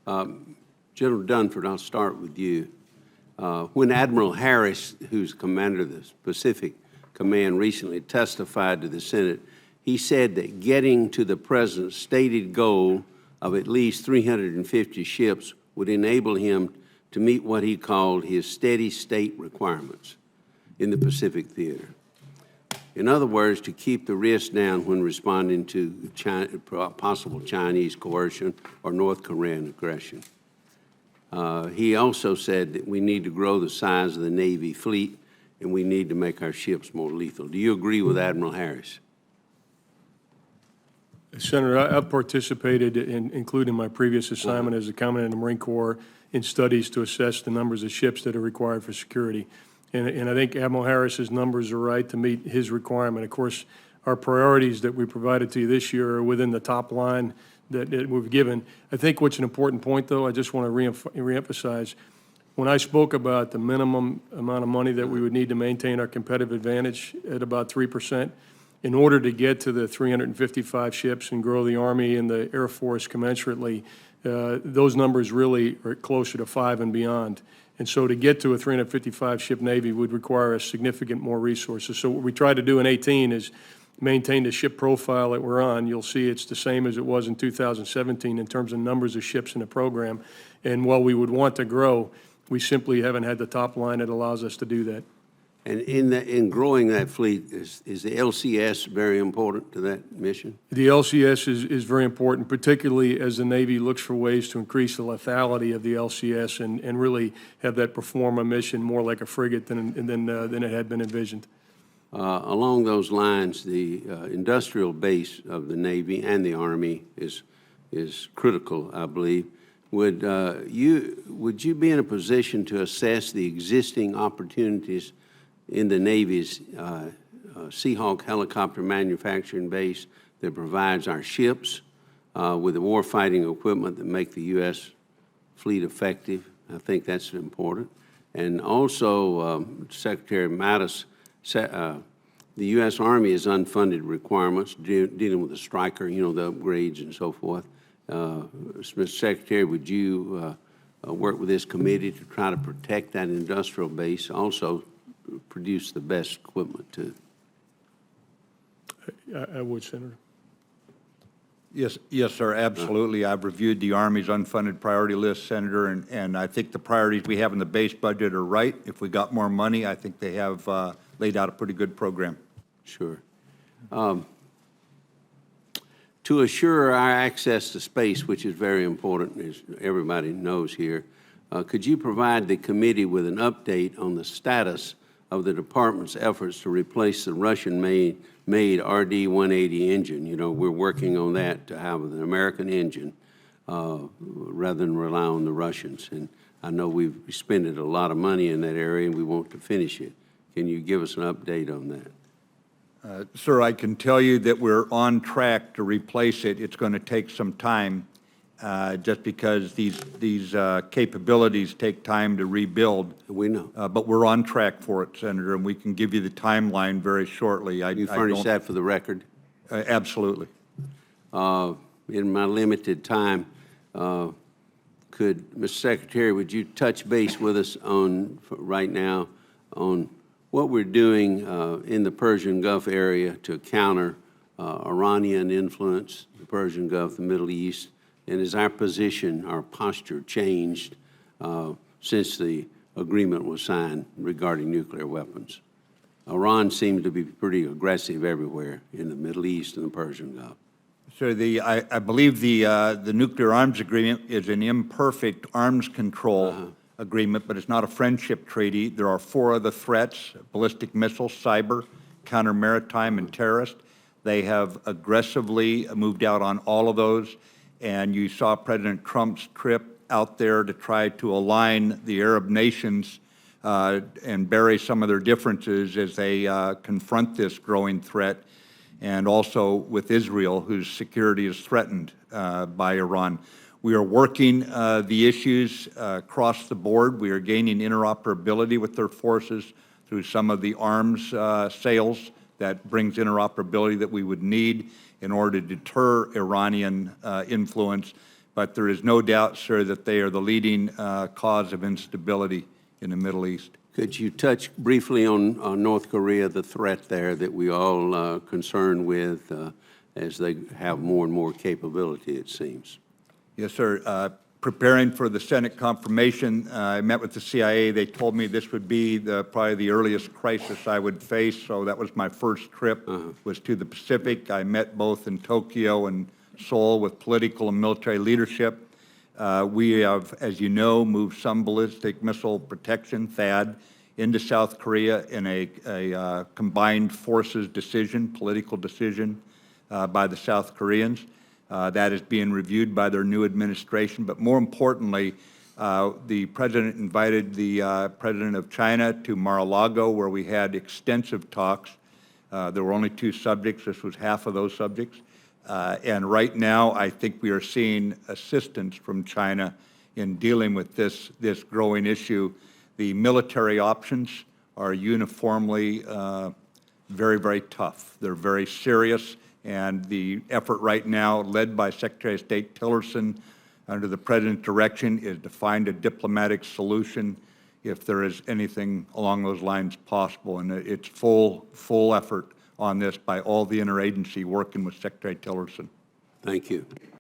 General Dunford, I'll start with you. When Admiral Harris, who's commander of the Pacific Command, recently testified to the Senate, he said that getting to the president's stated goal of at least 350 ships would enable him to meet what he called his steady state requirements in the Pacific theater. In other words, to keep the risk down when responding to possible Chinese coercion or North Korean aggression. He also said that we need to grow the size of the Navy fleet and we need to make our ships more lethal. Do you agree with Admiral Harris? Senator, I've participated, including my previous assignment as a Commandant of the Marine Corps, in studies to assess the numbers of ships that are required for security. And I think Admiral Harris's numbers are right to meet his requirement. Of course, our priorities that we provided to you this year are within the top line that we've given. I think what's an important point, though, I just want to reemphasize, when I spoke about the minimum amount of money that we would need to maintain our competitive advantage at about 3%, in order to get to the 355 ships and grow the Army and the Air Force commensurately, those numbers really are closer to 5 and beyond. And so to get to a 355 ship Navy would require a significant more resources. So what we tried to do in 18 is maintain the ship profile that we're on. You'll see it's the same as it was in 2017 in terms of numbers of ships in the program. And while we would want to grow, we simply haven't had the top line that allows us to do that. And in growing that fleet, is the LCS very important to that mission? The LCS is very important, particularly as the Navy looks for ways to increase the lethality of the LCS and really have that perform a mission more like a frigate than it had been envisioned. Along those lines, the industrial base of the Navy and the Army is critical, I believe. Would you be in a position to assess the existing opportunities in the Navy's Seahawk helicopter manufacturing base that provides our ships with the warfighting equipment that make the U.S. fleet effective? I think that's important. And also, Secretary Mattis, the U.S. Army has unfunded requirements dealing with the Striker, you know, the upgrades and so forth. Mr. Secretary, would you work with this committee to try to protect that industrial base, also produce the best equipment too? I would, Senator. Yes, sir, absolutely. I've reviewed the Army's unfunded priority list, Senator, and I think the priorities we have in the base budget are right. If we got more money, I think they have laid out a pretty good program. Sure. To assure our access to space, which is very important, as everybody knows here, could you provide the committee with an update on the status of the department's efforts to replace the Russian-made RD-180 engine? You know, we're working on that to have an American engine rather than rely on the Russians. And I know we've spent a lot of money in that area and we want to finish it. Can you give us an update on that? Sir, I can tell you that we're on track to replace it. It's going to take some time just because these capabilities take time to rebuild. We know. But we're on track for it, Senator, and we can give you the timeline very shortly. You furnish that for the record? Absolutely. In my limited time, could, Mr. Secretary, would you touch base with us on, right now, on what we're doing in the Persian Gulf area to counter Iranian influence, the Persian Gulf, the Middle East, and has our position, our posture changed since the agreement was signed regarding nuclear weapons? Iran seems to be pretty aggressive everywhere in the Middle East and the Persian Gulf. So I believe the nuclear arms agreement is an imperfect arms control agreement, but it's not a friendship treaty. There are 4 other threats: ballistic missiles, cyber, counter-maritime, and terrorist. They have aggressively moved out on all of those, and you saw President Trump's trip out there to try to align the Arab nations and bury some of their differences as they confront this growing threat, and also with Israel, whose security is threatened by Iran. We are working the issues across the board. We are gaining interoperability with their forces through some of the arms sales that brings interoperability that we would need in order to deter Iranian influence. But there is no doubt, sir, that they are the leading cause of instability in the Middle East. Could you touch briefly on North Korea, the threat there that we all concerned with as they have more and more capability, it seems? Yes, sir. Preparing for the Senate confirmation, I met with the CIA. They told me this would be probably the earliest crisis I would face, so that was my first trip, was to the Pacific. I met both in Tokyo and Seoul with political and military leadership. We have, as you know, moved some ballistic missile protection, THAAD, into South Korea in a combined forces decision, political decision by the South Koreans. That is being reviewed by their new administration. But more importantly, the president invited the president of China to Mar-a-Lago, where we had extensive talks. There were only 2 subjects. This was half of those subjects. And right now, I think we are seeing assistance from China in dealing with this growing issue. The military options are uniformly very, very tough. They're very serious. And the effort right now, led by Secretary of State Tillerson, under the President's direction, is to find a diplomatic solution if there is anything along those lines possible. And it's full effort on this by all the interagency working with Secretary Tillerson. Thank you.